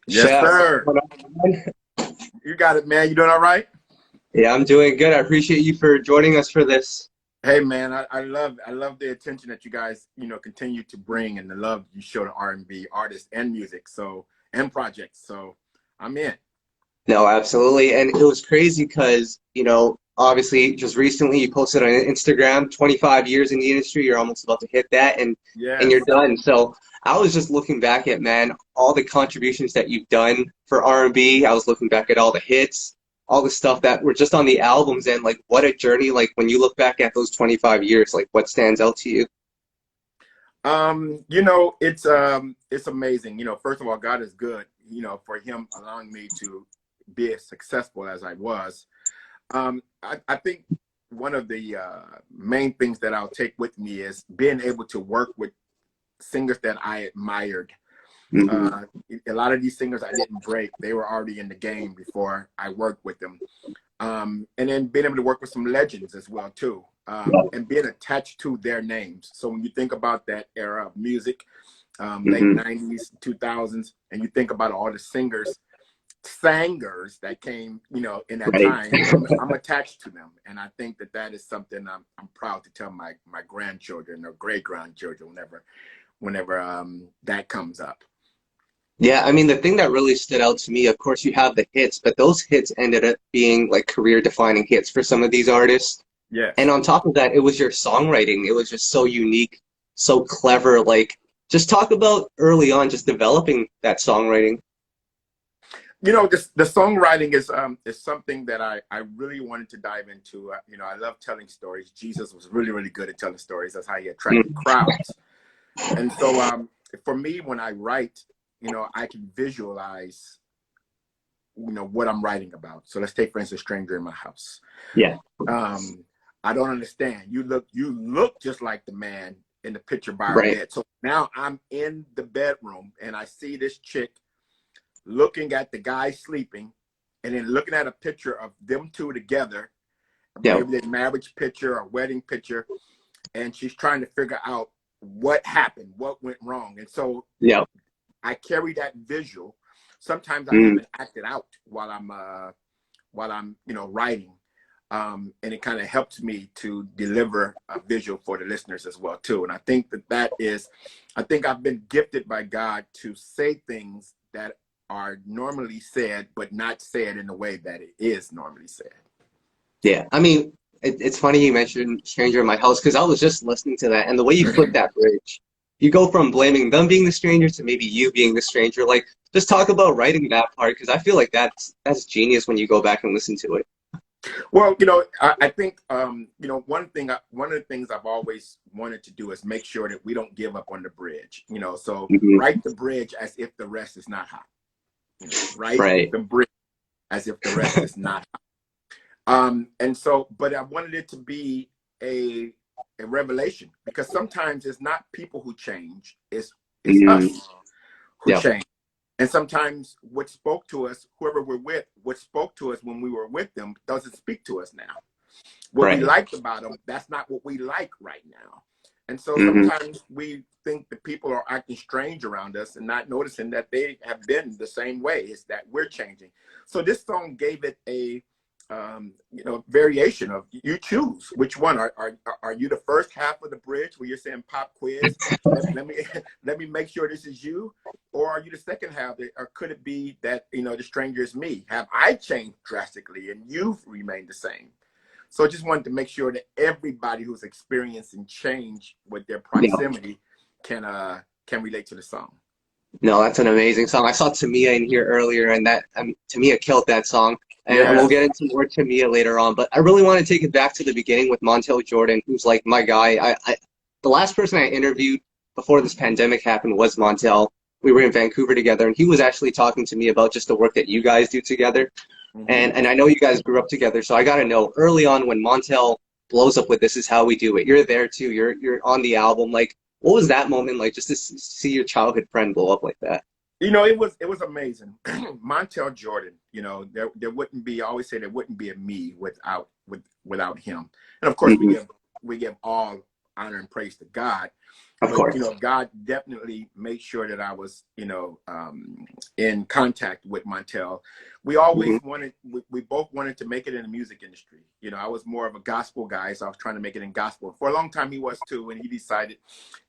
Yes, Shep, what's sir. going on, man? You got it, man. You doing all right? Yeah, I'm doing good. I appreciate you for joining us for this. Hey, man. I love the attention that you guys continue to bring and the love you show to R&B artists and music. So and projects. So I'm in. No, absolutely. And it was crazy because, obviously just recently you posted on Instagram, 25 years in the industry, you're almost about to hit that and you're Yes. done. So I was just looking back at, man, all the contributions that you've done for R&B. I was looking back at all the hits, all the stuff that were just on the albums, and like what a journey. Like when you look back at those 25 years, like what stands out to you? It's amazing. First of all, God is good. For Him allowing me to be as successful as I was. I think one of the main things that I'll take with me is being able to work with singers that I admired. Hmm. Uh, a lot of these singers I didn't break; they were already in the game before I worked with them. And then being able to work with some legends as well too, and being attached to their names. So when you think about that era of music, late Hmm. '90s, 2000s, and you think about all the singers that came, in that Right. time, I'm attached to them, and I think that is something I'm proud to tell my grandchildren or great grandchildren whenever that comes up. Yeah, I mean, the thing that really stood out to me, of course, you have the hits, but those hits ended up being like career-defining hits for some of these artists. And Yes. on top of that, it was your songwriting. It was just so unique, so clever. Like, just talk about early on, just developing that songwriting. The songwriting is something that I really wanted to dive into. I love telling stories. Jesus was really, really good at telling stories. That's how he attracted Mm. crowds. And so for me, when I write, I can visualize, what I'm writing about. So let's take, for instance, Stranger in My House. Yeah. Um, I don't understand. You look just like the man in the picture by our Right. bed. So now I'm in the bedroom and I see this chick looking at the guy sleeping, and then looking at a picture of them two together, Yeah. maybe their marriage picture or wedding picture, and she's trying to figure out what happened, what went wrong. And so Yeah. I carry that visual. Sometimes I Mm. even act it out while I'm writing. And it kind of helps me to deliver a visual for the listeners as well too. And I think I think I've been gifted by God to say things that are normally said, but not said in the way that it is normally said. Yeah. I mean, it's funny you mentioned Stranger in My House because I was just listening to that, and the way you flip that bridge, you go from blaming them being the stranger to maybe you being the stranger. Like, just talk about writing that part because I feel like that's genius when you go back and listen to it. Well, I think one of the things I've always wanted to do is make sure that we don't give up on the bridge. So Hmm. write the bridge as if the rest is not hot. Write Right. the bridge as if the rest is not hot. And so, but I wanted it to be a revelation, because sometimes it's not people who change, it's Mm. us who Yeah. change. And sometimes what spoke to us, whoever we're with, what spoke to us when we were with them doesn't speak to us now. What we Right. liked about them, that's not what we like right now. And so Hmm. sometimes we think that people are acting strange around us and not noticing that they have been the same way. It's that we're changing. So this song gave it a variation of, you choose which one. Are you the first half of the bridge where you're saying pop quiz? Let me let me make sure this is you, or are you the second half? Or could it be that the stranger is me? Have I changed drastically and you've remained the same? So I just wanted to make sure that everybody who's experiencing change with their Yeah. proximity can relate to the song. No, that's an amazing song. I saw Tamia in here earlier, and that Tamia killed that song. And we'll get Yes. into more Tamia later on. But I really want to take it back to the beginning with Montel Jordan, who's like my guy. The last person I interviewed before this pandemic happened was Montel. We were in Vancouver together, and he was actually talking to me about just the work that you guys do together. Hmm. And I know you guys grew up together, so I got to know early on when Montel blows up with "This Is How We Do It." You're there too. You're on the album. Like, what was that moment like? Just to see your childhood friend blow up like that. It was amazing. Montel Jordan, there wouldn't be. I always say there wouldn't be a me without him. And of course, we Hmm. give all honor and praise to God. Of But course. God definitely made sure that I was in contact with Montel. We always wanted, we both wanted to make it in the music industry. I was more of a gospel guy, so I was trying to make it in gospel. For a long time he was too, and he decided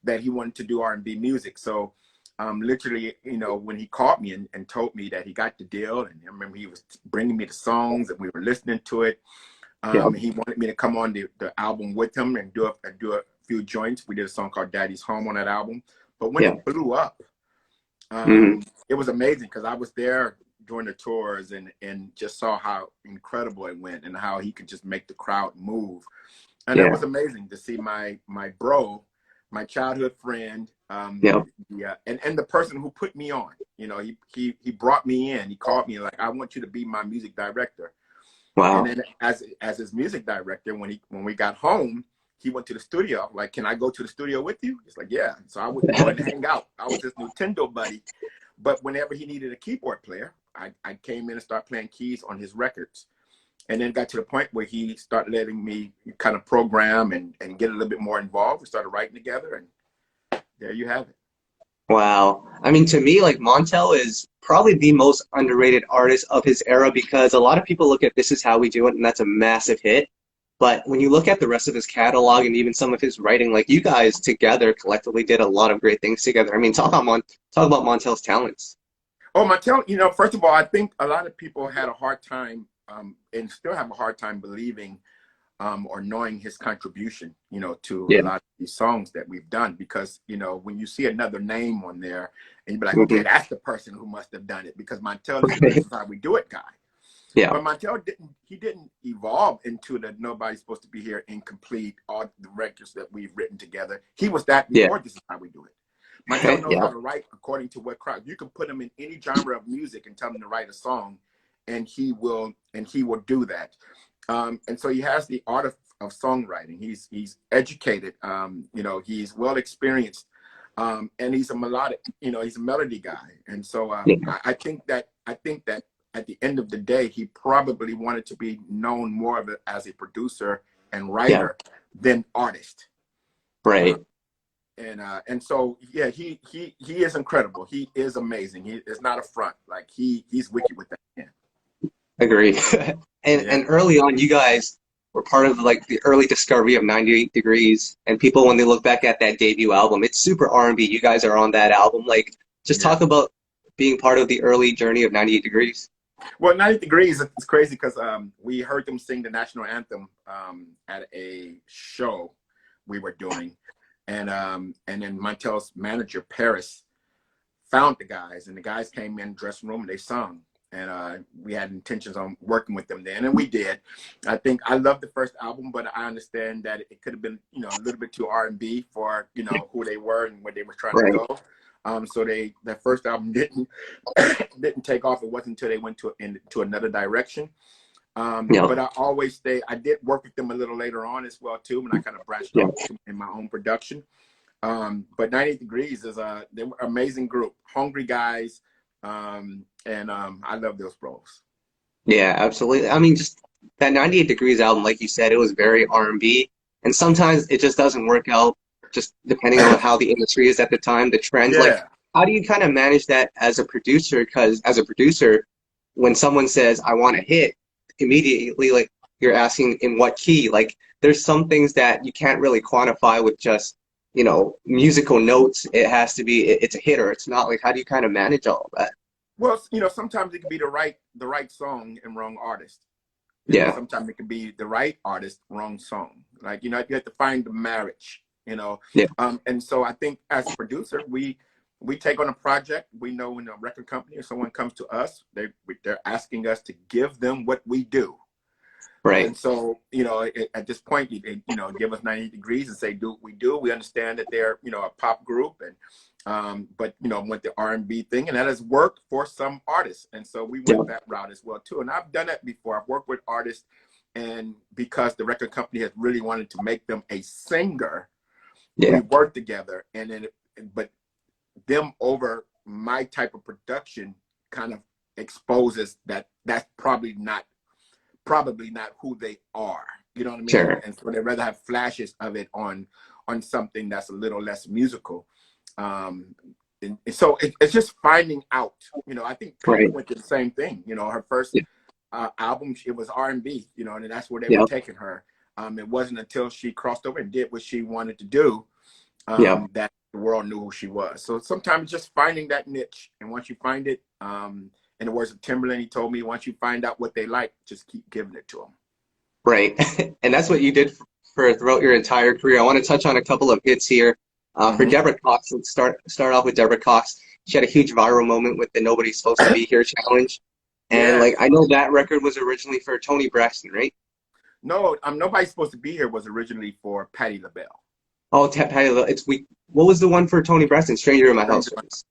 that he wanted to do R&B music. So literally, when he called me and told me that he got the deal, and I remember he was bringing me the songs and we were listening to it. Yep. He wanted me to come on the album with him and do a few joints. We did a song called Daddy's Home on that album. But when it blew up, it was amazing because I was there during the tours and just saw how incredible it went and how he could just make the crowd move. And it was amazing to see my bro, my childhood friend, and the person who put me on. He brought me in. He called me like, I want you to be my music director. Wow. And then as his music director, when we got home, he went to the studio. Like, can I go to the studio with you? He's like, yeah. So I would go and hang out. I was his Nintendo buddy. But whenever he needed a keyboard player, I came in and started playing keys on his records. And then got to the point where he started letting me kind of program and get a little bit more involved. We started writing together, and there you have it. Wow. I mean, to me, like Montel is probably the most underrated artist of his era because a lot of people look at This Is How We Do It, and that's a massive hit. But when you look at the rest of his catalog and even some of his writing, like you guys together collectively did a lot of great things together. I mean, talk about Montel's talents. Oh, Montel, first of all, I think a lot of people had a hard time and still have a hard time believing or knowing his contribution, to a lot of these songs that we've done. Because, when you see another name on there and you be like, okay, that's the person who must have done it because Montel is This Is How We Do It guy. Yeah. But Montel didn't evolve into the Nobody's Supposed to Be Here incomplete, all the records that we've written together. He was that before This Is How We Do It. Montel knows how to write according to what crowd. You can put him in any genre of music and tell him to write a song, and he will do that. And so he has the art of songwriting. He's educated. He's well experienced, and he's a melodic. He's a melody guy. And so I think that at the end of the day, he probably wanted to be known more of it as a producer and writer than artist. Right. And so he is incredible. He is amazing. He is not a front. Like he's wicked with that. Yeah. Agree. And early on, you guys were part of like the early discovery of 98 Degrees. And people, when they look back at that debut album, it's super R&B. You guys are on that album. Like, just talk about being part of the early journey of 98 Degrees. Well, 98 Degrees is crazy because we heard them sing the national anthem at a show we were doing. And then Montel's manager, Paris, found the guys. And the guys came in the dressing room and they sung. And we had intentions on working with them then, and we did. I think I loved the first album, but I understand that it could have been, a little bit too R&B for, who they were and where they were trying to go. So that first album didn't take off. It wasn't until they went to another direction. But I always I did work with them a little later on as well too, and I kind of branched off in my own production. But 98 Degrees they were an amazing group, hungry guys. And I love those bros. Yeah, absolutely. I mean, just that 98 Degrees album, like you said, it was very R&B, and sometimes it just doesn't work out, just depending on how the industry is at the time, the trends. Like, how do you kind of manage that as a producer? Because as a producer, when someone says, I want a hit, immediately, like, you're asking in what key? Like, there's some things that you can't really quantify with just, musical notes. It has to be, it's a hit or it's not. Like, how do you kind of manage all of that? Well, sometimes it can be the right song and wrong artist. Sometimes it can be the right artist, wrong song. Like, you have to find the marriage, and so I think as a producer, we take on a project. We know when a record company or someone comes to us, they're asking us to give them what we do. Right. And so, at this point, they give us 98 Degrees and say, do what we do. We understand that they're, a pop group but went the R&B thing, and that has worked for some artists. And so we went that route as well too. And I've done that before. I've worked with artists, and because the record company has really wanted to make them a singer, we worked together. And then, but them over my type of production kind of exposes that's probably not who they are. You know what I mean? Sure. And so they rather have flashes of it on on something that's a little less musical. And so it's just finding out. I think Pink Right. went through the same thing. Her first Yeah. album, it was R&B, and that's where they were Yeah. taking her. It wasn't until she crossed over and did what she wanted to do Yeah. that the world knew who she was. So sometimes just finding that niche, and once you find it, in the words of Timberland, he told me, once you find out what they like, just keep giving it to them. Right. And that's what you did for throughout your entire career. I want to touch on a couple of hits here. For Mm-hmm. Deborah Cox, let's start off with Deborah Cox. She had a huge viral moment with the Nobody's Supposed to Be Here challenge. And Yes. like, I know that record was originally for Toni Braxton, right? No, Nobody's Supposed to Be Here was originally for Patti LaBelle. Oh, Patty, what was the one for Toni Braxton? Stranger in My House.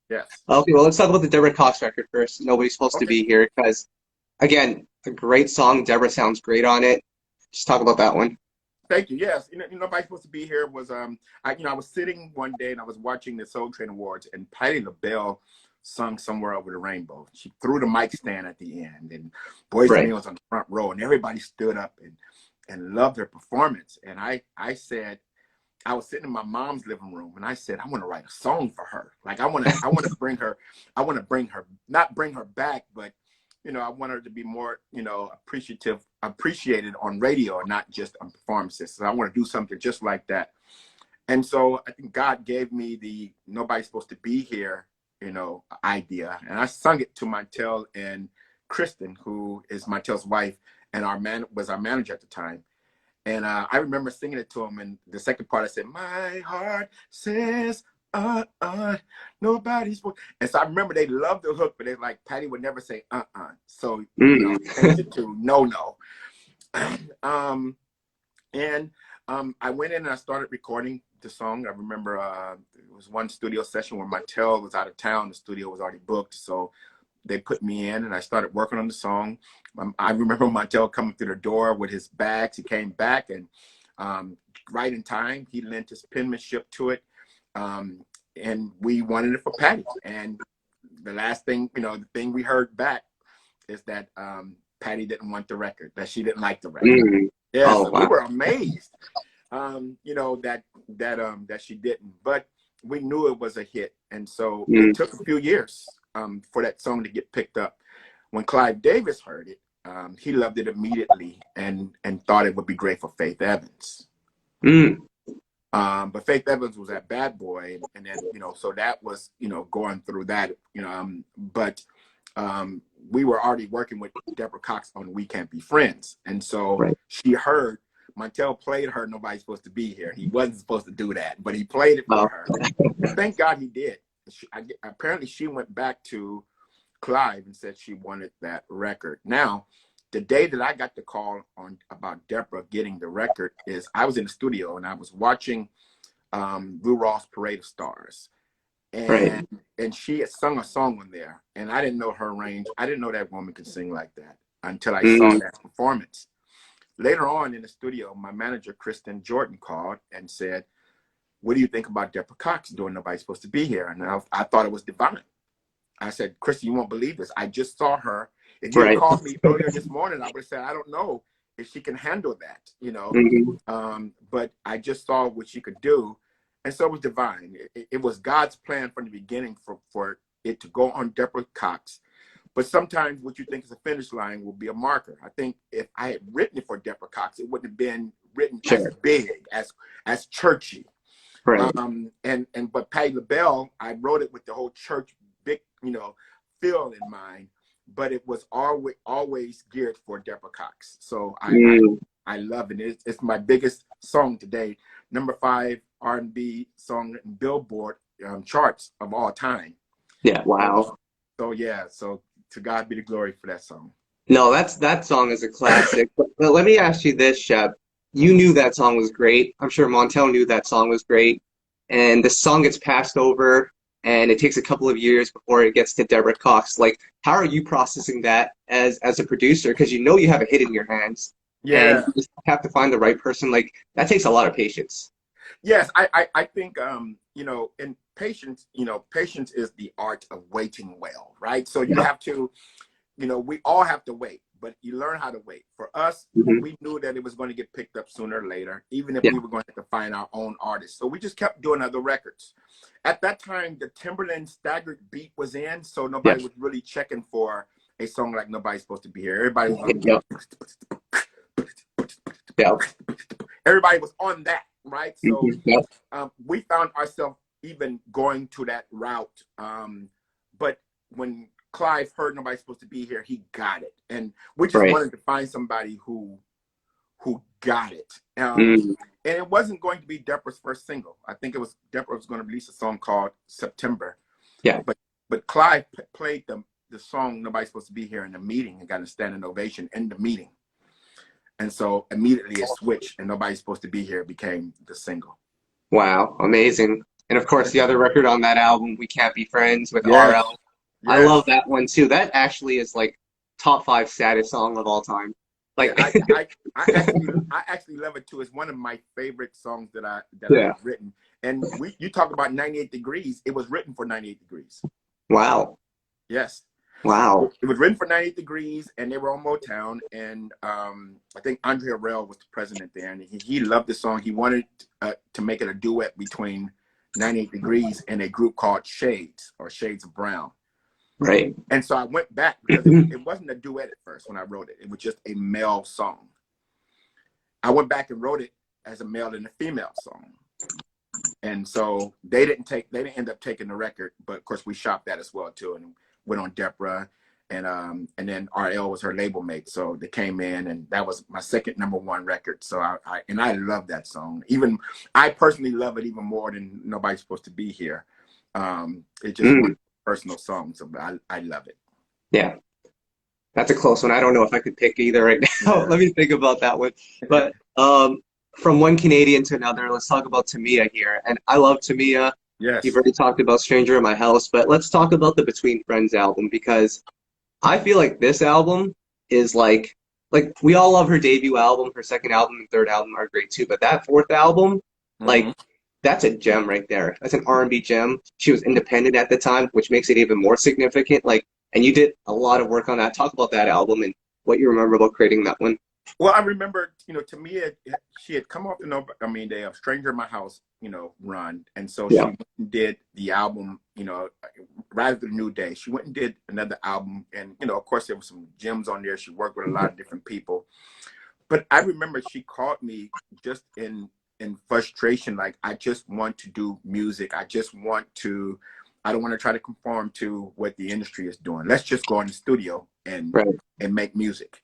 Yes. Okay, well, let's talk about the Deborah Cox record first. Nobody's Supposed to Okay. Be Here, because again, a great song. Deborah sounds great on it. Just talk about that one. Thank you. Yes, Nobody's Supposed to Be Here was I was sitting one day and I was watching the Soul Train Awards, and Patti LaBelle sung Somewhere Over the Rainbow. She threw the mic stand at the end, and Boyz II Men was on the front row, and everybody stood up and loved her performance. And I said, I was sitting in my mom's living room, and I said, I want to write a song for her. Like I want to bring her, not bring her back, but I want her to be more, appreciated on radio and not just on performances. So I want to do something just like that. And so I think God gave me the Nobody's Supposed to Be Here, idea. And I sung it to Montel and Kristen, who is Montel's wife and was our manager at the time. And I remember singing it to him. And the second part, I said, my heart says, nobody's. And so I remember they loved the hook, but they like, Patti would never say, So, changed it to no. I went in and I started recording the song. I remember it was one studio session where Montel was out of town. The studio was already booked. So they put me in and I started working on the song. I remember Montel coming through the door with his bags. He came back and right in time, he lent his penmanship to it. And we wanted it for Patti. And the last thing, the thing we heard back is that Patti didn't want the record, that she didn't like the record. Yeah, so we were amazed, that she didn't. But we knew it was a hit. And so it took a few years for that song to get picked up. When Clive Davis heard it, he loved it immediately and thought it would be great for Faith Evans. But Faith Evans was at Bad Boy, and then so that was going through that, but we were already working with Deborah Cox on We Can't Be Friends, and so she heard Montel played her Nobody's Supposed to Be Here. He wasn't supposed to do that, but he played it for her. And thank God he did. Apparently she went back to Clive and said she wanted that record. Now, the day that I got the call about Deborah getting the record is I was in the studio and I was watching Lou Rawls' Parade of Stars. And she had sung a song on there. And I didn't know her range. I didn't know that woman could sing like that until I saw that performance. Later on in the studio, my manager, Kristen Jordan, called and said, what do you think about Deborah Cox doing Nobody's Supposed to Be Here? And I thought it was divine. I said, Kristen, you won't believe this. I just saw her. If you had called me earlier this morning, I would have said, I don't know if she can handle that, but I just saw what she could do. And so it was divine. It was God's plan from the beginning for it to go on Deborah Cox. But sometimes what you think is a finish line will be a marker. I think if I had written it for Deborah Cox, it wouldn't have been written as big, as churchy. But Patti LaBelle, I wrote it with the whole church big, feel in mind, but it was always geared for Deborah Cox. So I love it. It's my biggest song today. Number 5 R&B song in Billboard charts of all time. Yeah. Wow. So to God be the glory for that song. No, that song is a classic. But let me ask you this, Shep. You knew that song was great. I'm sure Montel knew that song was great. And the song gets passed over, and it takes a couple of years before it gets to Deborah Cox. Like, how are you processing that as a producer? Because you have a hit in your hands. Yeah. And you just have to find the right person. Like, that takes a lot of patience. Yes, I think, in patience, patience is the art of waiting well, right? So you have to, we all have to wait, but you learn how to wait. For us, Mhm. we knew that it was going to get picked up sooner or later, even if Yeah. we were going to have to find our own artists. So we just kept doing other records. At that time, the Timberland staggered beat was in, so Yeah. nobody was really checking for a song like Nobody's Supposed to Be Here. Everybody was on Yeah. Yeah. everybody was on that, right? So Mhm. Yeah. we found ourselves even going to that route. But when Clive heard Nobody's Supposed to Be Here, he got it. And we just Right. wanted to find somebody who got it. Mm. And it wasn't going to be Deborah's first single. I think it was Deborah was going to release a song called September. Yeah. But Clive played the song Nobody's Supposed to Be Here in the meeting and got a standing ovation in the meeting. And so immediately it switched and Nobody's Supposed to Be Here became the single. Wow. Amazing. And of course, the other record on that album, We Can't Be Friends with Yes. RL. I Yes. love that one too. That actually is like top 5 saddest song of all time. Like, Yeah, I actually love it too. It's one of my favorite songs that yeah. I've written. And you talk about 98 Degrees. It was written for 98 Degrees. Wow. Yes. Wow. It was written for 98 Degrees, and they were on Motown. And I think Andre Harrell was the president there, and he loved the song. He wanted to make it a duet between 98 Degrees and a group called Shades or Shades of Brown. Right. And so I went back because it wasn't a duet at first when I wrote it. It was just a male song. I went back and wrote it as a male and a female song. And so they didn't end up taking the record, but of course we shopped that as well too, and went on Deborah, and then RL was her label mate, so they came in, and that was my second #1 record. So I love that song. Even I personally love it even more than Nobody's Supposed to Be Here. It's just one personal song, so I love it. Yeah. That's a close one. I don't know if I could pick either right now. Yeah. Let me think about that one. But from one Canadian to another, let's talk about Tamia here. And I love Tamia. Yes. You've already talked about Stranger in My House, but let's talk about the Between Friends album, because I feel like this album is like we all love her debut album, her second album and third album are great too, but that fourth album, like that's a gem right there. That's an R&B gem. She was independent at the time, which makes it even more significant. And you did a lot of work on that. Talk about that album and what you remember about creating that one. Well, I remember, Tamia, she had come off the Stranger in My House, run. And so Yeah. she did the album, right after the New Day. She went and did another album. And, of course, there were some gems on there. She worked with a lot of different people. But I remember she called me just in frustration, like, I just want to do music. I don't want to try to conform to what the industry is doing. Let's just go in the studio and make music.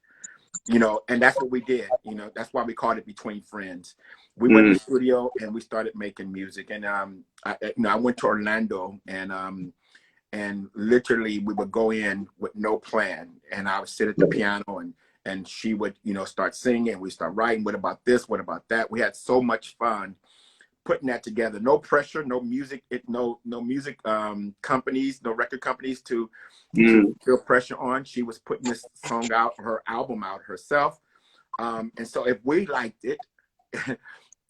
And that's what we did. That's why we called it Between Friends. We went to the studio and we started making music. And I went to Orlando, and literally we would go in with no plan, and I would sit at the piano, and she would start singing. We start writing. What about this? What about that? We had so much fun putting that together. No pressure, no music, no music companies, no record companies to feel pressure on. She was putting this song out, her album out herself. And so if we liked it,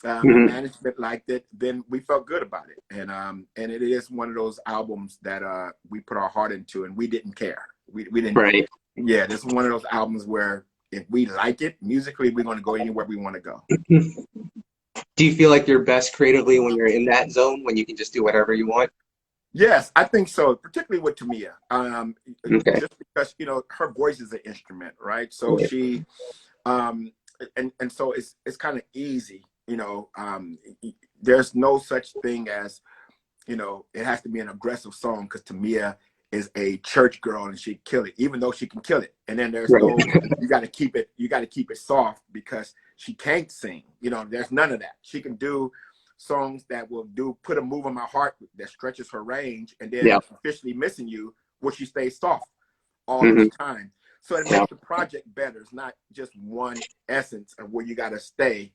management liked it, then we felt good about it. And it is one of those albums that we put our heart into, and we didn't care. We didn't. Right. Yeah, this is one of those albums where if we like it musically, we're going to go anywhere we want to go. Do you feel like you're best creatively when you're in that zone, when you can just do whatever you want? Yes, I think so, particularly with Tamia. Okay. Just because, her voice is an instrument, right? So she, and so it's kind of easy, there's no such thing as, it has to be an aggressive song, because Tamia is a church girl and she'd kill it, even though she can kill it. And then there's no, you got to keep it soft because she can't sing. There's none of that. She can do songs that will put a move on my heart that stretches her range, and then Officially Missing You, where she stays soft all the time. So it makes the project better. It's not just one essence of where you got to stay.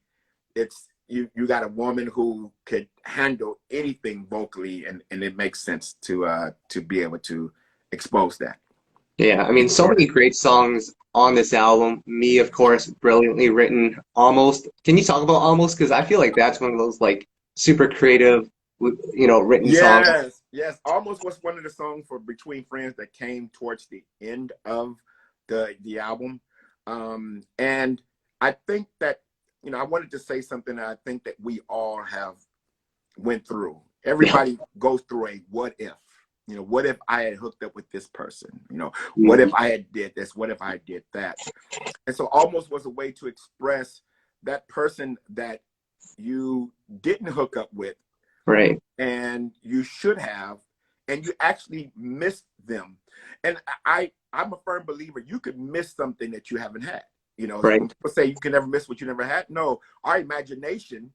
It's you got a woman who could handle anything vocally, and it makes sense to be able to expose that. Yeah, I mean, so many great songs on this album. Me, of course, brilliantly written. Almost. Can you talk about Almost? Because I feel like that's one of those super creative, written songs. Yes. Almost was one of the songs for Between Friends that came towards the end of the album. And I think that, I wanted to say something that I think that we all have went through. Everybody goes through a what if. What if I had hooked up with this person? What if I had did this? What if I did that? And so almost was a way to express that person that you didn't hook up with, right, and you should have, and you actually missed them. And I'm a firm believer you could miss something that you haven't had. right, When people say you can never miss what you never had, no, our imagination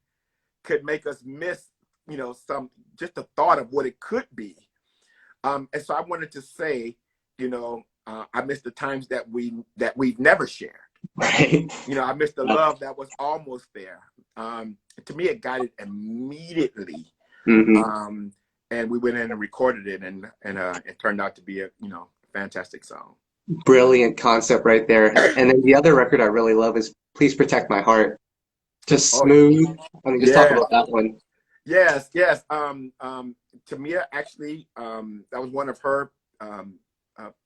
could make us miss, just the thought of what it could be. And so I wanted to say, I miss the times that we've never shared. right. I miss the love that was almost there. To me, it got it immediately. Mm-hmm. And we went in and recorded it, and it turned out to be a fantastic song. Brilliant concept right there. And then the other record I really love is Please Protect My Heart. Just Oh, smooth. I mean, just talk yeah. about that one. Yes. Tamia actually, that was one of her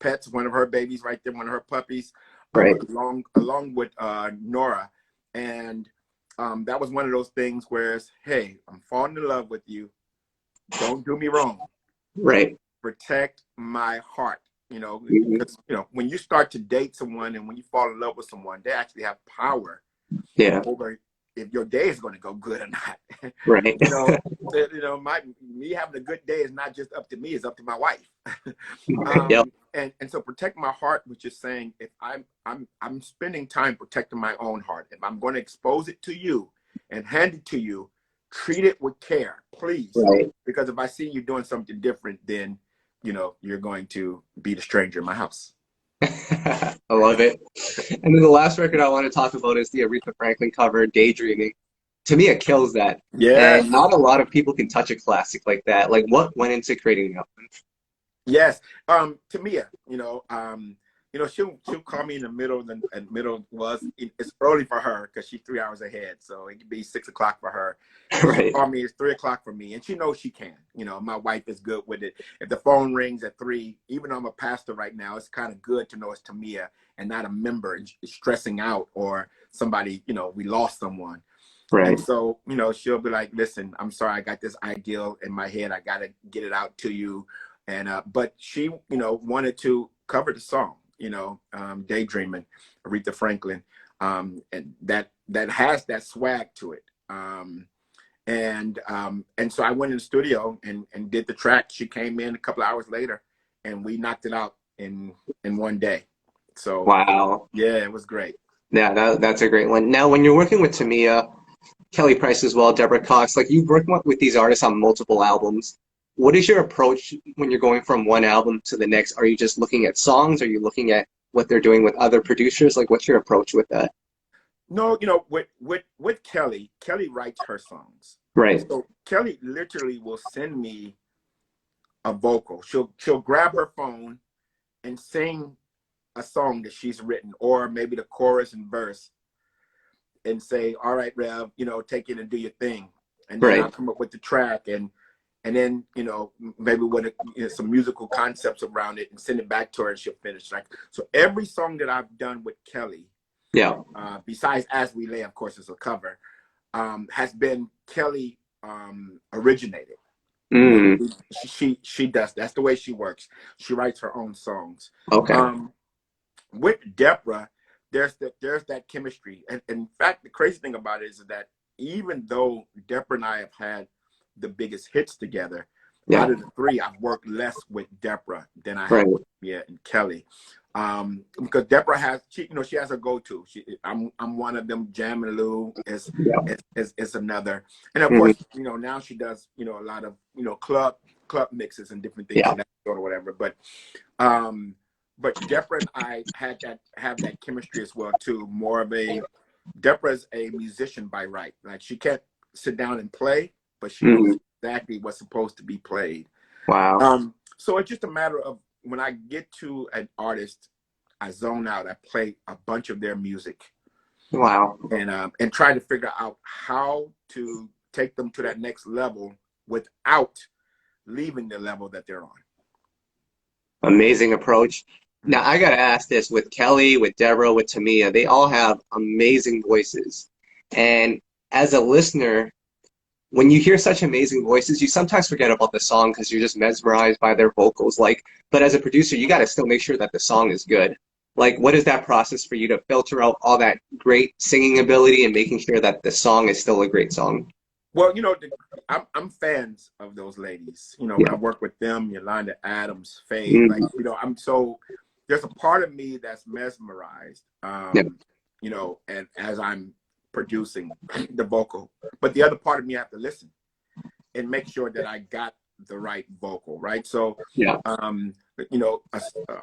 pets, one of her babies right there, one of her puppies, Right. along with Nora. And that was one of those things where it's, hey, I'm falling in love with you. Don't do me wrong. Right. Protect my heart. Mm-hmm. Because when you start to date someone and when you fall in love with someone, they actually have power Yeah. over if your day is going to go good or not. Right. Me having a good day is not just up to me; it's up to my wife. Yep. And so protect my heart, which is saying if I'm spending time protecting my own heart. If I'm going to expose it to you and hand it to you, treat it with care, please. Right. Because if I see you doing something different, then you're going to be the stranger in my house. I love it. And then the last record I want to talk about is the Aretha Franklin cover, Daydreaming. To me, it kills that. Yes. And not a lot of people can touch a classic like that. Like, what went into creating that one? Yes. Tamia, she'll call me in the middle, and middle it's early for her because she's 3 hours ahead. So it could be 6 o'clock for her. And she'll Right. call me, it's 3 o'clock for me. And she knows she can. My wife is good with it. If the phone rings at 3, even though I'm a pastor right now, it's kind of good to know it's Tamia and not a member and stressing out or somebody, we lost someone. Right. And so, she'll be like, listen, I'm sorry, I got this ideal in my head. I got to get it out to you. And, but she, wanted to cover the song, Daydreaming, Aretha Franklin. And that has that swag to it. And so I went in the studio and did the track. She came in a couple of hours later and we knocked it out in one day. So, Wow. yeah, it was great. Yeah, that's a great one. Now, when you're working with Tamia, Kelly Price as well, Deborah Cox, like you've worked with these artists on multiple albums. What is your approach when you're going from one album to the next? Are you just looking at songs? Are you looking at what they're doing with other producers? Like, what's your approach with that? No, with Kelly writes her songs. Right. So Kelly literally will send me a vocal. She'll grab her phone and sing a song that she's written, or maybe the chorus and verse, and say, all right, Rev, take it and do your thing. And then Right. I'll come up with the track and then, maybe with some musical concepts around it and send it back to her and she'll finish. So every song that I've done with Kelly, Yeah. besides As We Lay, of course, is a cover, has been Kelly originated. Mm. She does. That's the way she works. She writes her own songs. Okay. With Deborah, there's that chemistry. And in fact, the crazy thing about it is that even though Deborah and I have had the biggest hits together, Yeah. out of the three, I've worked less with Deborah than I have Right. with Mia and Kelly. Because Deborah has, she has a go-to. I'm one of them. Jam and Lou is another. And of course, now she does, a lot of, club mixes and different things of that sort or whatever. But Deborah and I have that chemistry as well too. Deborah's a musician by right. Like she can't sit down and play, but she knows exactly what's supposed to be played. Wow. So it's just a matter of when I get to an artist, I zone out. I play a bunch of their music. Wow. And try to figure out how to take them to that next level without leaving the level that they're on. Amazing approach. Now I gotta ask this with Kelly, with Deborah, with Tamia, they all have amazing voices. And as a listener, when you hear such amazing voices, you sometimes forget about the song because you're just mesmerized by their vocals. Like, but as a producer, you got to still make sure that the song is good. Like, what is that process for you to filter out all that great singing ability and making sure that the song is still a great song? Well, I'm fans of those ladies. When I Yeah. work with them, Yolanda Adams, Faye, like, Mhm. there's a part of me that's mesmerized, Yeah. and as I'm producing the vocal, but the other part of me, I have to listen and make sure that I got the right vocal, right? So, Yeah.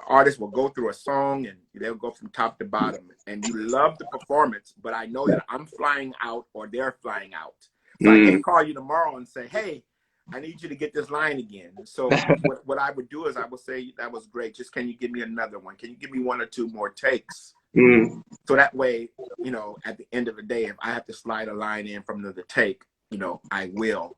artists will go through a song and they'll go from top to bottom, and you love the performance, but I know that I'm flying out or they're flying out. So I Mm. can't call you tomorrow and say, hey, I need you to get this line again. So what I would do is I would say, that was great. Just can you give me another one? Can you give me one or two more takes? Mm. So that way, at the end of the day, if I have to slide a line in from the take, I will.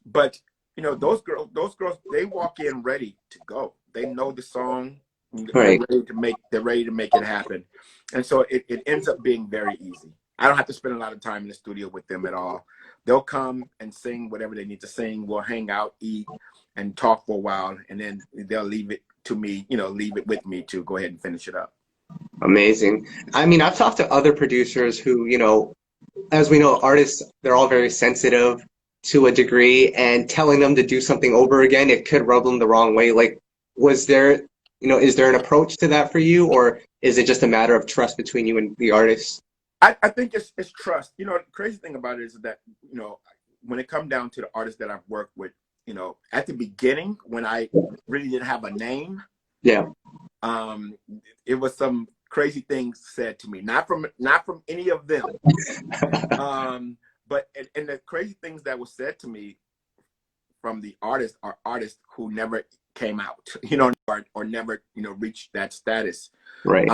But those girls, they walk in ready to go. They know the song. They're Right. ready to make it happen. And so it ends up being very easy. I don't have to spend a lot of time in the studio with them at all. They'll come and sing whatever they need to sing. We'll hang out, eat, and talk for a while, and then they'll leave it to me, leave it with me to go ahead and finish it up. Amazing. I mean, I've talked to other producers who, as we know, artists, they're all very sensitive to a degree, and telling them to do something over again, it could rub them the wrong way. Like, was there, is there an approach to that for you, or is it just a matter of trust between you and the artist? I think it's trust. The crazy thing about it is that, when it comes down to the artists that I've worked with, at the beginning, when I really didn't have a name, Yeah. um, it was some crazy things said to me, not from any of them. But and the crazy things that were said to me from the artists are artists who never came out, or never, reached that status. Right.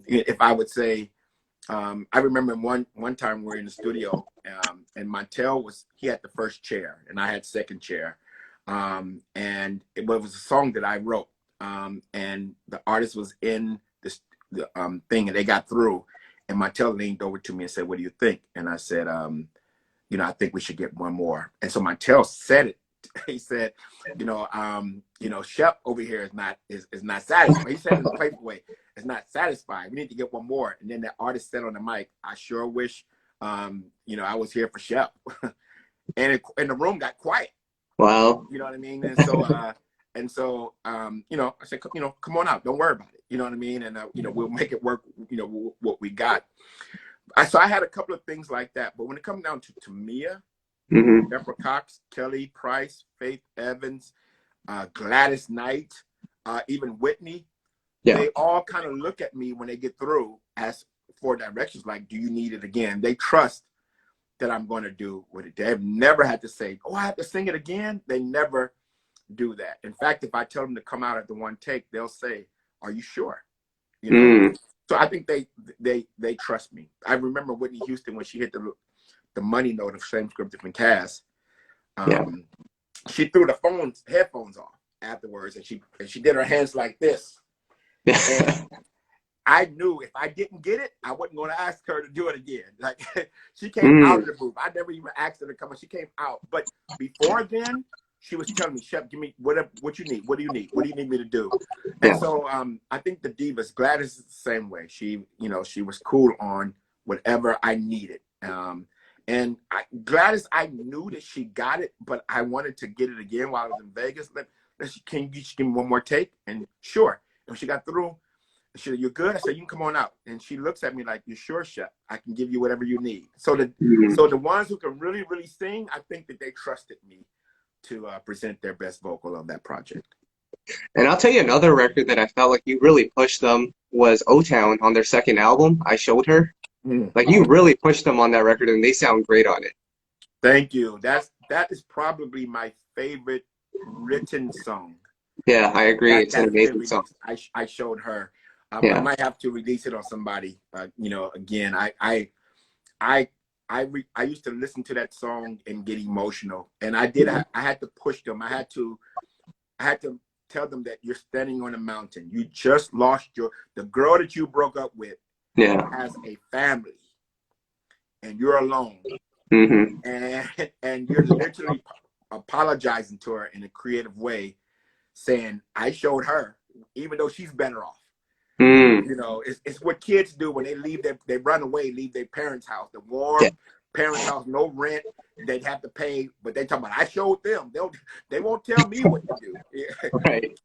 If I would say, I remember one time we were in the studio, and Montel he had the first chair and I had second chair, and it was a song that I wrote, and the artist was in the thing, and they got through, and Montel leaned over to me and said, "What do you think?" And I said, "I think we should get one more." And so Montel said it. He said, Shep over here is not satisfied. He said it in a playful way. It's not satisfied. We need to get one more. And then the artist said on the mic, "I sure wish, I was here for Shep." And the room got quiet. Wow. You know what I mean? And so, I said, come on out. Don't worry about it. You know what I mean? And we'll make it work. What we got. So I had a couple of things like that. But when it comes down to Tamia Hmm. Deborah Cox, Kelly Price, Faith Evans, Gladys Knight, even Whitney, Yeah. they all kind of look at me when they get through, ask for directions, like, do you need it again? They trust that I'm going to do what it. They have never had to say, oh, I have to sing it again. They never do that. In fact, if I tell them to come out at the one take, they'll say, are you sure? You know? Mm. So I think they trust me. I remember Whitney Houston when she hit the money note of same script, different cast. Yeah. She threw the headphones off afterwards, and she did her hands like this. And I knew if I didn't get it, I wasn't going to ask her to do it again. Like, she came out Mm. of the booth. I never even asked her to come. She came out, but before then, she was telling me, "Shep, give me what you need. What do you need? What do you need me to do?" And Yeah. so, I think the divas, Gladys is the same way. She was cool on whatever I needed. And Gladys, I knew that she got it, but I wanted to get it again while I was in Vegas. Can you just give me one more take? And sure. And she got through. She said, "You're good?" I said, "You can come on out." And she looks at me like, "You sure, Chef? I can give you whatever you need." So Mm. the ones who can really, really sing, I think that they trusted me to present their best vocal on that project. And I'll tell you another record that I felt like you really pushed them was O-Town on their second album. I showed her. Mm. Like you really pushed them on that record, and they sound great on it. Thank you. That is probably my favorite written song Yeah, I agree. that It's an that's been amazing song. released. I showed her. I Yeah. might have to release it on somebody. Again, I used to listen to that song and get emotional, and I had to push them. I had to tell them that you're standing on a mountain. You just lost the girl that you broke up with has a family, and you're alone. And you're literally apologizing to her in a creative way, saying, I showed her, even though she's better off. You know, it's what kids do when they leave they run away, leave their parents' house, the warm parents' house, no rent, they'd have to pay, but they talk about, I showed them. They won't tell me what to do. Right.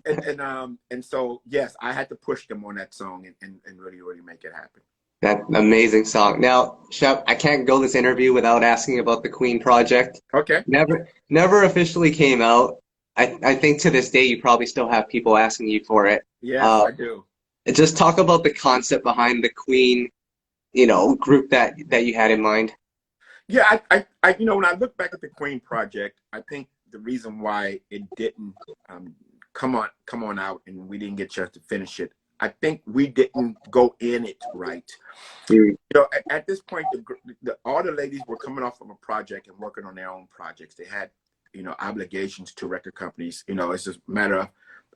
And so yes, I had to push them on that song and really, really make it happen. That amazing song. Now, Shep, I can't go this interview without asking about the Queen project. Okay. Never officially came out. I think to this day you probably still have people asking you for it. Yes, I do. Just talk about the concept behind the Queen, group that you had in mind. Yeah, I when I look back at the Queen project, I think the reason why it didn't come on out and we didn't get a chance to finish it, I think we didn't go in it right. You know, at this point, all the ladies were coming off of a project and working on their own projects. They had, obligations to record companies. It's just a matter of,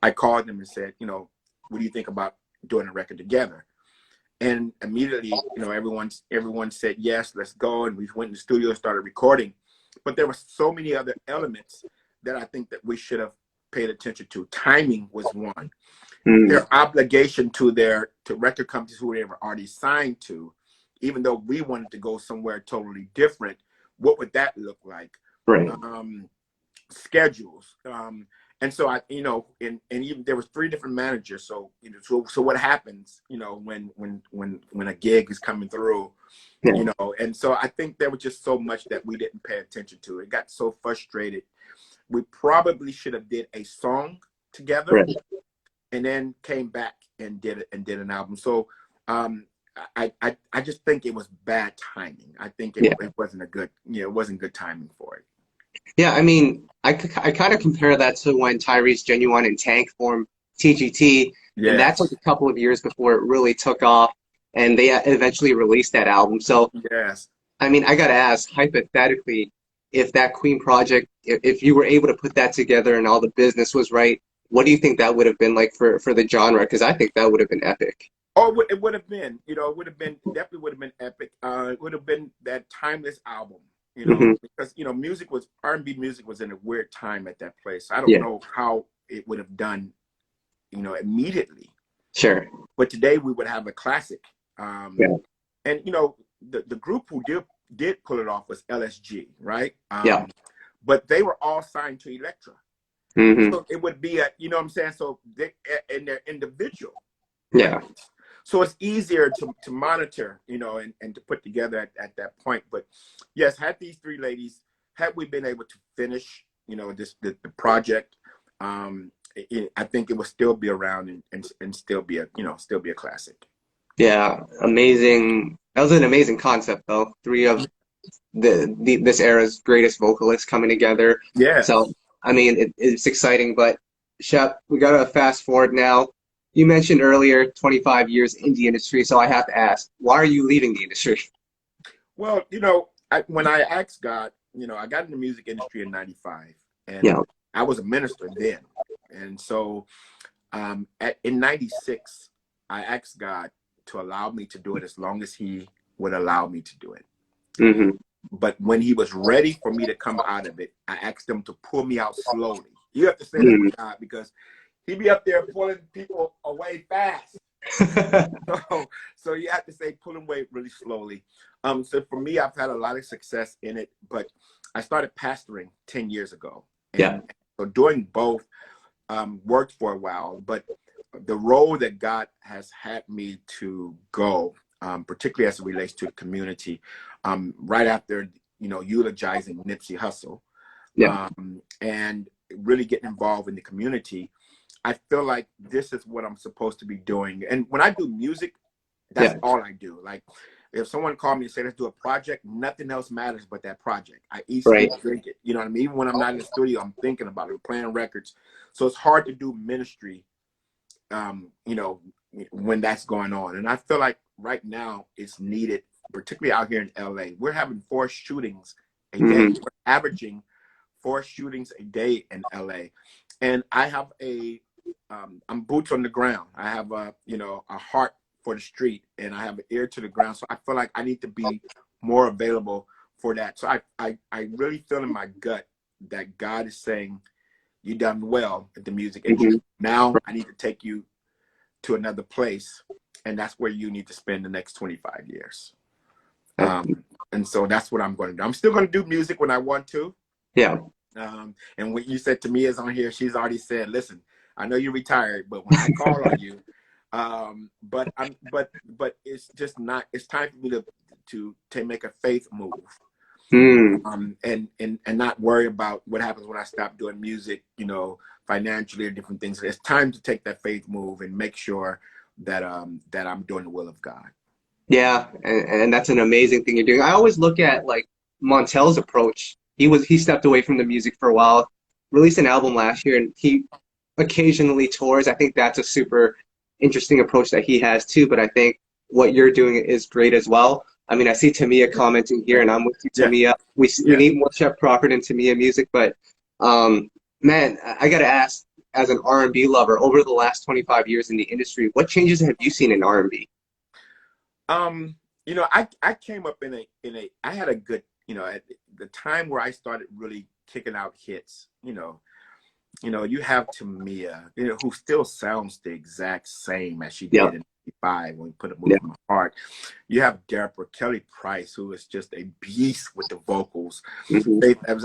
I called them and said, what do you think about doing a record together? And immediately, everyone said, yes, let's go. And we went in the studio and started recording. But there were so many other elements that I think that we should have paid attention to. Timing was one. Their obligation to record companies who they were already signed to, even though we wanted to go somewhere totally different, what would that look like? Right. Schedules. And so and even there was 3 different managers. So, so what happens, when a gig is coming through, and so I think there was just so much that we didn't pay attention to. It got so frustrated. We probably should have did a song together and then came back and did an album. So, I just think it was bad timing. I think it wasn't it wasn't good timing for it. Yeah, I mean, I kind of compare that to when Tyrese, Genuine, and Tank formed TGT, and that's like a couple of years before it really took off, and they eventually released that album. So, I mean, I gotta ask, hypothetically, if that Queen project, if you were able to put that together and all the business was right, what do you think that would have been like for the genre? Because I think that would have been epic. Oh, it would have been, definitely would have been epic. It would have been that timeless album. Because R&B music was in a weird time at that place. I don't know how it would have done, immediately. Sure. But today we would have a classic. And the group who did pull it off was LSG, right? But they were all signed to Elektra. So it would be so they and they're individual. Records. So it's easier to monitor, and to put together at that point. But yes, had these 3 ladies, had we been able to finish, the project, I think it would still be around and still be a classic. Yeah, amazing. That was an amazing concept, though. 3 of this era's greatest vocalists coming together. Yeah. So, I mean, it's exciting. But Shep, we gotta fast forward now. You mentioned earlier 25 years in the industry, so I have to ask, why are you leaving the industry? Well, when I asked God, I got in the music industry in '95, and I was a minister then. And so in '96, I asked God to allow me to do it as long as he would allow me to do it. But when he was ready for me to come out of it, I asked him to pull me out slowly. You have to say that to God, because he'd be up there pulling people away fast. So you have to say pull them away really slowly. So for me, I've had a lot of success in it, but I started pastoring 10 years ago. And so doing both worked for a while, but the role that God has had me to go, particularly as it relates to the community, right after, eulogizing Nipsey Hussle, and really getting involved in the community, I feel like this is what I'm supposed to be doing. And when I do music, that's all I do. Like, if someone called me and said, let's do a project, nothing else matters but that project. I eat, sleep, drink it. You know what I mean? Even when I'm not in the studio, I'm thinking about it, playing records. So it's hard to do ministry, when that's going on. And I feel like right now it's needed, particularly out here in LA. We're having 4 shootings a day. We're averaging 4 shootings a day in LA. And I have a I'm boots on the ground. I have a, you know, a heart for the street, and I have an ear to the ground. So I feel like I need to be more available for that. So I really feel in my gut that God is saying, you done well at the music industry. Now I need to take you to another place, and that's where you need to spend the next 25 years. And so that's what I'm going to do. I'm still going to do music when I want to. Yeah. And what you said to me is on here, she's already said, listen, I know you're retired, but when I call on you, but it's just not, it's time for me to make a faith move. And not worry about what happens when I stop doing music, you know, financially or different things. It's time to take that faith move and make sure that that I'm doing the will of God. Yeah, and that's an amazing thing you're doing. I always look at like Montel's approach. He stepped away from the music for a while, released an album last year, and he occasionally tours. I think that's a super interesting approach that he has too. But I think what you're doing is great as well. I mean, I see Tamia commenting here, and I'm with you, Tamia. We need more Shep Crawford and Tamia music, but man, I gotta ask, as an R&B lover, over the last 25 years in the industry, what changes have you seen in R&B? You know, I came up in a I had a good, you know, at the time where I started really kicking out hits, you know, you have Tamia, you know, who still sounds the exact same as she did in '95 when we put a move in my heart. You have Deborah Kelly Price, who is just a beast with the vocals.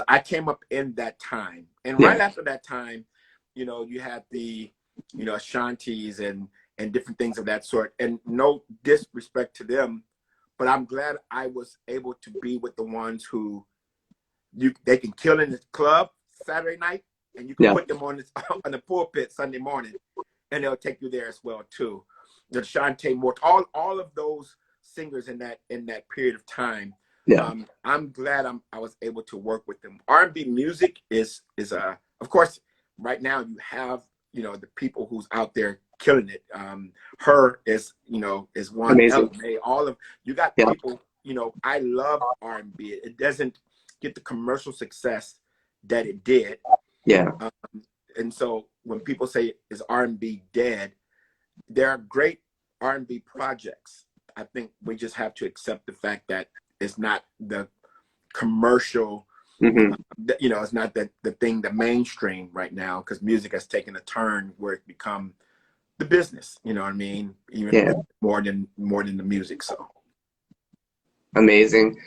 I came up in that time, and right after that time, you know, you had the, you know, Ashantis and different things of that sort. And no disrespect to them, but I'm glad I was able to be with the ones who they can kill in the club Saturday night, and you can put them on the pulpit Sunday morning, and they'll take you there as well too. The Shante Moore, all of those singers in that period of time. I'm glad I was able to work with them. R&B music is of course right now you have, you know, the people who's out there killing it. Her is, you know, is one. Amazing. All of you got people, you know, I love R&B. It doesn't get the commercial success that it did. And so when people say is R&B dead, there are great R&B projects. I think we just have to accept the fact that it's not the commercial, you know, it's not the thing, the mainstream right now, because music has taken a turn where it's become the business, you know what I mean? Even more than the music. So amazing.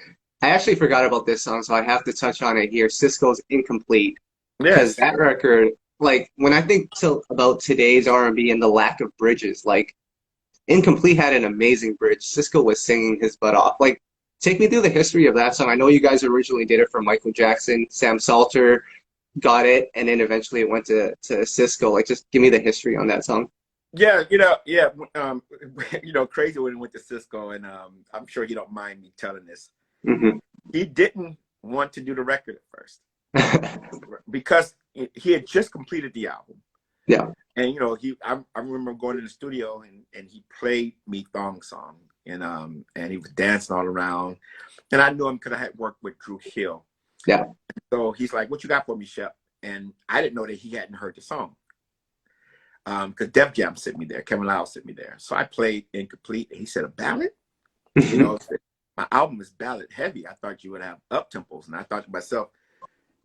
I actually forgot about this song, so I have to touch on it here. Sisqo's Incomplete. Because that record, like, when I think about today's R&B and the lack of bridges, like, Incomplete had an amazing bridge. Sisqo was singing his butt off. Like, take me through the history of that song. I know you guys originally did it for Michael Jackson. Sam Salter got it, and then eventually it went to Sisqo. Like, just give me the history on that song. Yeah, you know, crazy when it went to Sisqo, and I'm sure he don't mind me telling this. He didn't want to do the record at first because he had just completed the album. And you know, I remember going to the studio and he played me Thong Song, and he was dancing all around, and I knew him because I had worked with Drew Hill. So he's like, "What you got for me, Shep?" And I didn't know that he hadn't heard the song. Because Def Jam sent me there, Kevin Lyles sent me there. So I played Incomplete, and he said, "A ballad?" You know, my album is ballad heavy. I thought you would have up tempos, and I thought to myself,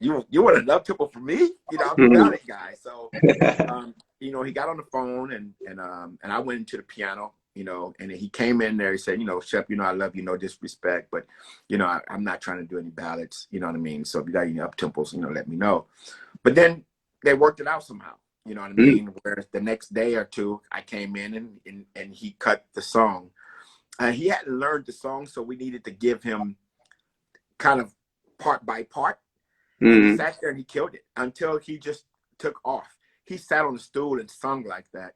"You want an up tempo for me? You know, I'm a ballad guy." So, you know, he got on the phone, and I went into the piano, you know, and he came in there. He said, "You know, Shep, you know, I love you, no disrespect, but you know, I'm not trying to do any ballads. You know what I mean? So if you got any up tempos, you know, let me know." But then they worked it out somehow. You know what I mean? Whereas the next day or two, I came in and he cut the song. He hadn't learned the song, so we needed to give him kind of part by part. And he sat there and he killed it until he just took off. He sat on the stool and sung like that.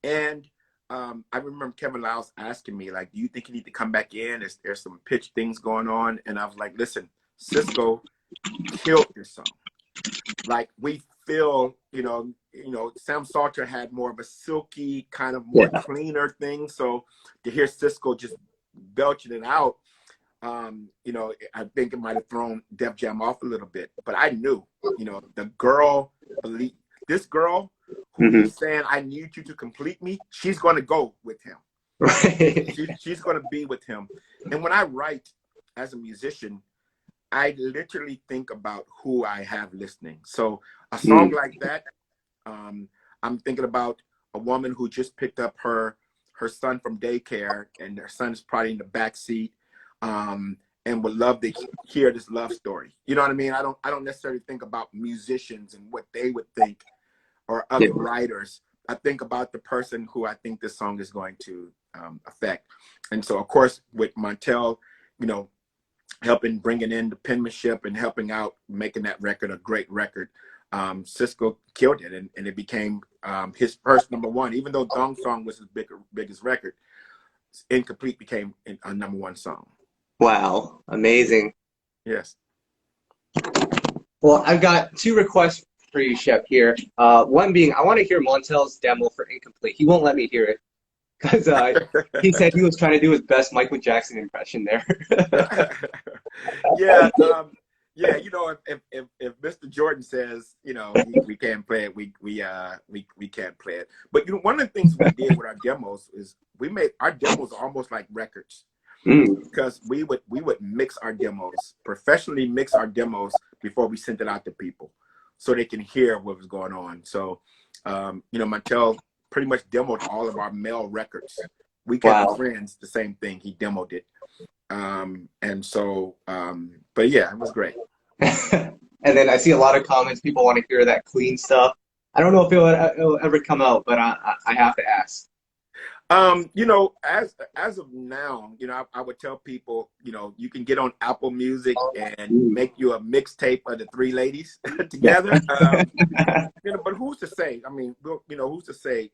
And I remember Kevin Lyles asking me, like, "Do you think you need to come back in? There's some pitch things going on." And I was like, "Listen, Sisqo killed this song. Like, we feel, you know, Sam Salter had more of a silky, kind of more cleaner thing. So to hear Sisqo just belching it out, you know, I think it might have thrown Def Jam off a little bit. But I knew, you know, this girl who he's saying, I need you to complete me, she's going to go with him. Right. She's going to be with him. And when I write as a musician, I literally think about who I have listening. So a song like that, I'm thinking about a woman who just picked up her son from daycare, and her son is probably in the back seat, and would love to hear this love story. You know what I mean? I don't necessarily think about musicians and what they would think, or other writers. I think about the person who I think this song is going to affect. And so, of course, with Montel, helping bringing in the penmanship and helping out, making that record a great record. Sisqo killed it, and it became his first #1. Even though Dong Song was his biggest record, Incomplete became a #1 song. Wow, amazing. Yes. Well, I've got 2 requests for you, Shep, here. One being, I want to hear Montel's demo for Incomplete. He won't let me hear it because he said he was trying to do his best Michael Jackson impression there. Yeah. Yeah, if Mr. Jordan says, we can't play it, we can't play it. But one of the things we did with our demos is we made our demos almost like records, because we would mix our demos, professionally mix our demos before we sent it out to people, so they can hear what was going on. So, Montel pretty much demoed all of our male records. We Can't Be Friends, the same thing. He demoed it. And so, but yeah, it was great. And then I see a lot of comments. People want to hear that clean stuff. I don't know if it'll ever come out, but I have to ask. As of now, I would tell people, you can get on Apple Music and make you a mixtape of the 3 ladies together. But who's to say? I mean, who's to say,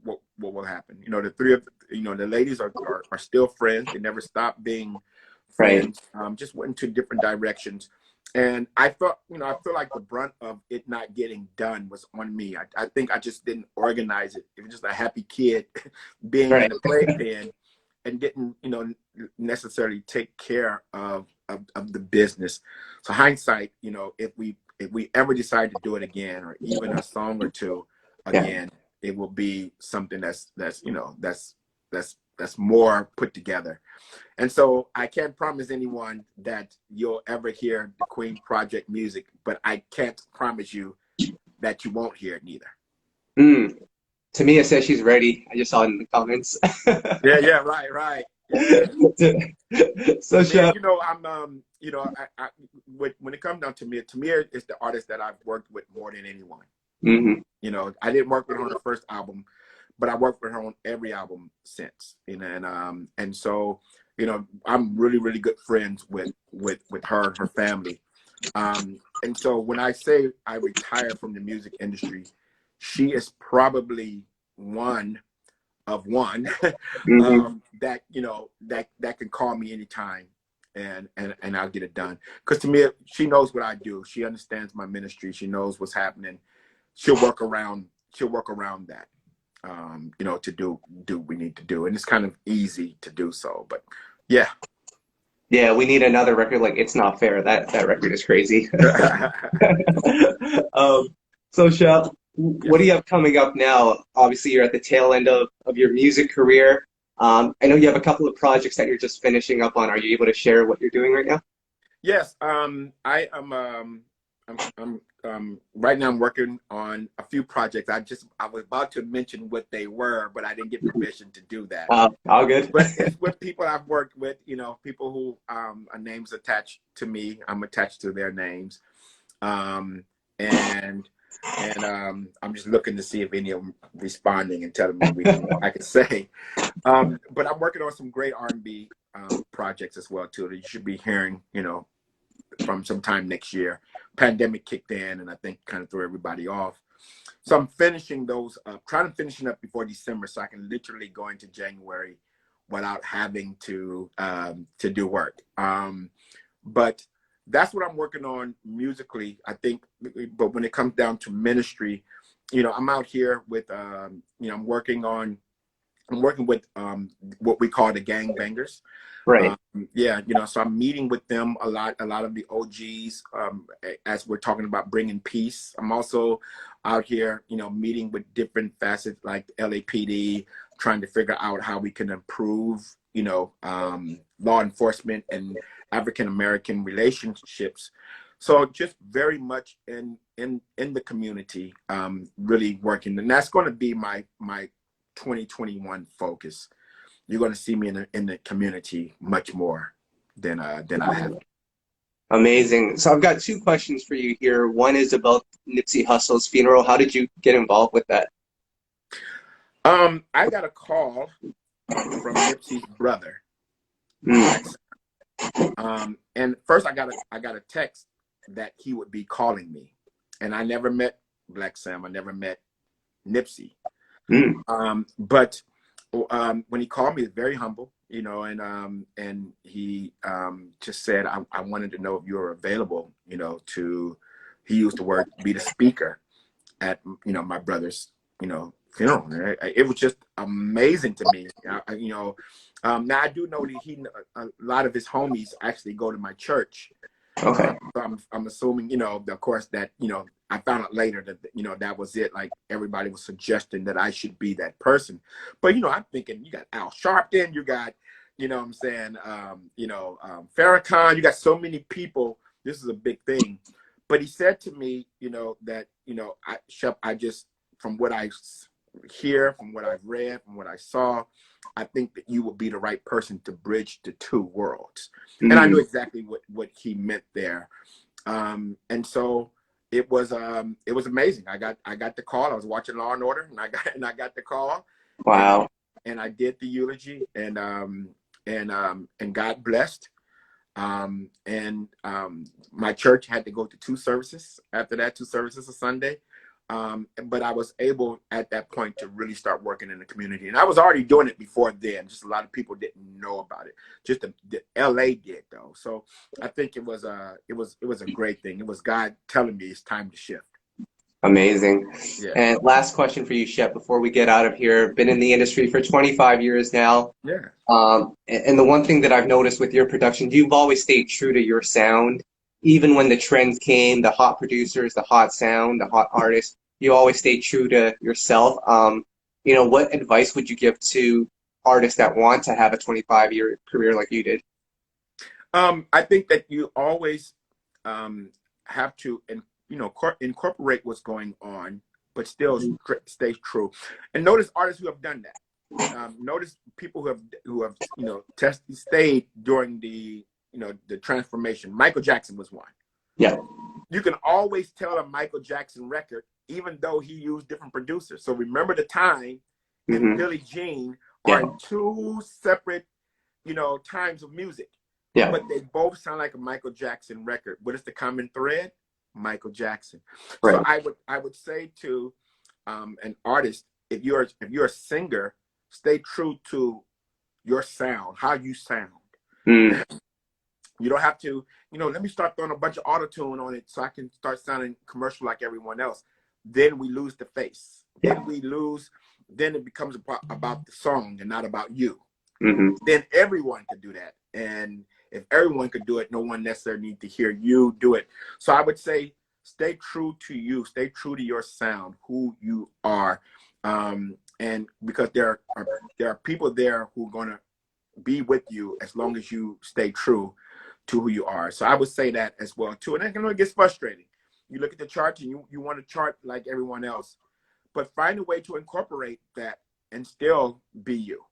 what will happen? The 3 of, the ladies are still friends. They never stopped being friends. Just went into different directions. And I feel like the brunt of it not getting done was on me. I think I just didn't organize it. It was just a happy kid being in the playpen, and didn't, necessarily take care of the business. So hindsight, if we ever decide to do it again, or even a song or 2 again, it will be something that's more put together. And so I can't promise anyone that you'll ever hear the Queen Project music, but I can't promise you that you won't hear it neither. Tamia says she's ready. I just saw it in the comments. Yeah, right. Yeah. So, Shep, I'm when it comes down to Tamia is the artist that I've worked with more than anyone. I didn't work with her on the first album, but I worked with her on every album since. And so, I'm really, really good friends with her and her family. And so when I say I retired from the music industry, she is probably one of one that can call me anytime, and I'll get it done. Because to me, she knows what I do. She understands my ministry. She knows what's happening. She'll work around that, to do what we need to do. And it's kind of easy to do so. But yeah. Yeah, we need another record like It's Not Fair. That record is crazy. So, Shep, what do you have coming up now? Obviously, you're at the tail end of your music career. I know you have a couple of projects that you're just finishing up on. Are you able to share what you're doing right now? Yes, I am. Right now I'm working on a few projects. I was about to mention what they were, but I didn't get permission to do that. All good. But it's with people I've worked with, people who a names attached to me. I'm attached to their names. And I'm just looking to see if any of them responding and telling me what I can say. But I'm working on some great R&B projects as well too that you should be hearing, from sometime next year. Pandemic kicked in, and I think kind of threw everybody off. So I'm finishing those up, trying to finish it up before December, so I can literally go into January without having to do work. But that's what I'm working on musically, I think. But when it comes down to ministry, I'm out here with, I'm working with what we call the gangbangers. Right. So I'm meeting with them a lot of the OGs, as we're talking about bringing peace. I'm also out here, you know, meeting with different facets like LAPD, trying to figure out how we can improve, you know, law enforcement and African American relationships. So just very much in the community, really working, and that's going to be my 2021 focus. You're going to see me in the community much more than I have. Amazing. So I've got two questions for you here. One is about Nipsey Hussle's funeral. How did you get involved with that? I got a call from Nipsey's brother. Mm. And first I got a text that he would be calling me, and I never met Black Sam. I never met Nipsey. But when he called me, he was very humble, you know, and he just said, I wanted to know if you were available, you know, he used the word, be the speaker at, you know, my brother's, you know, funeral. It was just amazing to me. You know, now I do know that a lot of his homies actually go to my church. Okay. So I'm assuming, you know, of course, that, you know, I found out later that, you know, that was it. Like, everybody was suggesting that I should be that person. But, you know, I'm thinking, you got Al Sharpton, you got, you know what I'm saying, you know, Farrakhan, you got so many people. This is a big thing. But he said to me, you know, that, you know, Shep, I just, from what I hear, from what I've read, from what I saw, I think that you will be the right person to bridge the two worlds. And I knew exactly what he meant there. And so it was amazing. I got the call. I was watching Law and Order, and I got the call. Wow. And I did the eulogy, and God blessed. My church had to go to 2 services after that, 2 services a Sunday. But I was able at that point to really start working in the community, and I was already doing it before then. Just a lot of people didn't know about it. Just the LA did, though. So I think it was a great thing. It was God telling me it's time to shift. Amazing. Yeah. And last question for you, Shep, before we get out of here. Been in the industry for 25 years now. Yeah. And the one thing that I've noticed with your production, you've always stayed true to your sound. Even when the trends came, the hot producers, the hot sound, the hot artists, you always stay true to yourself. You know, what advice would you give to artists that want to have a 25-year career like you did? I think that you always have to, you know, incorporate what's going on, but still stay true. And notice artists who have done that. Notice people who have you know stayed during the, you know, the transformation. Michael Jackson was one. Yeah. You can always tell a Michael Jackson record, even though he used different producers. So Remember the Time and Billie Jean are 2 separate, you know, times of music. Yeah. But they both sound like a Michael Jackson record. What is the common thread? Michael Jackson. Right. So I would say to an artist, if you're a singer, stay true to your sound, how you sound. You don't have to, you know, let me start throwing a bunch of auto-tune on it so I can start sounding commercial like everyone else. Then we lose the face. Yeah. Then it becomes about the song and not about you. Mm-hmm. Then everyone could do that. And if everyone could do it, no one necessarily needs to hear you do it. So I would say, stay true to you, stay true to your sound, who you are. And because there are people there who are going to be with you as long as you stay true to who you are. So I would say that as well too. And I know it gets frustrating. You look at the charts and you want to chart like everyone else, but find a way to incorporate that and still be you.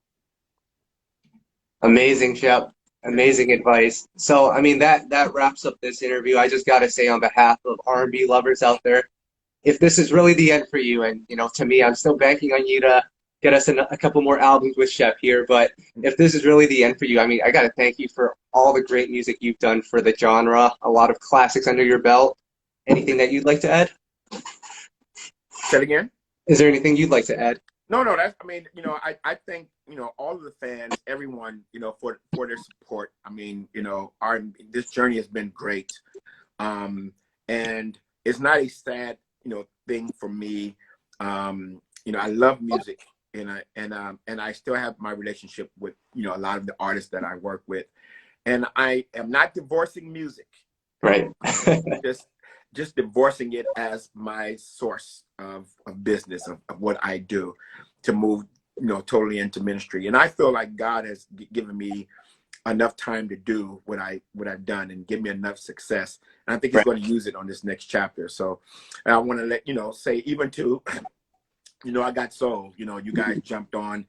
Amazing, Shep. Amazing advice. So, I mean, that wraps up this interview. I just got to say, on behalf of R&B lovers out there, if this is really the end for you, and, you know, to me, I'm still banking on you to get us a couple more albums with Shep here, but if this is really the end for you, I mean, I got to thank you for all the great music you've done for the genre, a lot of classics under your belt. Anything that you'd like to add? Say it again? Is there anything you'd like to add? No, that's, I mean, you know, I think, you know, all of the fans, everyone, you know, for their support. I mean, you know, this journey has been great. And it's not a sad, you know, thing for me. You know, I love music, and I still have my relationship with, you know, a lot of the artists that I work with. And I am not divorcing music. Right. just divorcing it as my source. of business, of what I do, to move, totally into ministry. And I feel like God has given me enough time to do what I've done and give me enough success. And I think he's Right. going to use it on this next chapter. So I want to let, say, even to, I got sold, you guys jumped on,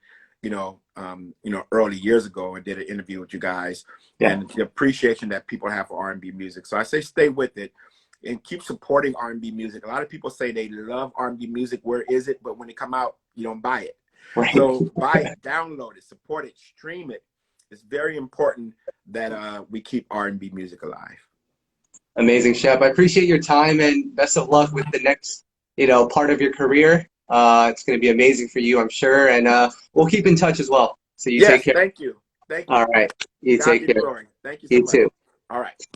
early years ago and did an interview with you guys, Yeah. and the appreciation that people have for R&B music. So I say, stay with it and keep supporting R&B music. A lot of people say they love R&B music. Where is it? But when it come out, you don't buy it. Right. So buy it, download it, support it, stream it. It's very important that we keep R&B music alive. Amazing, Shep. I appreciate your time and best of luck with the next, part of your career. It's going to be amazing for you, I'm sure. And we'll keep in touch as well. So you take Yes, care. thank you. Thank you. All right. You God take be care. the glory. Thank you so You much. too. All right.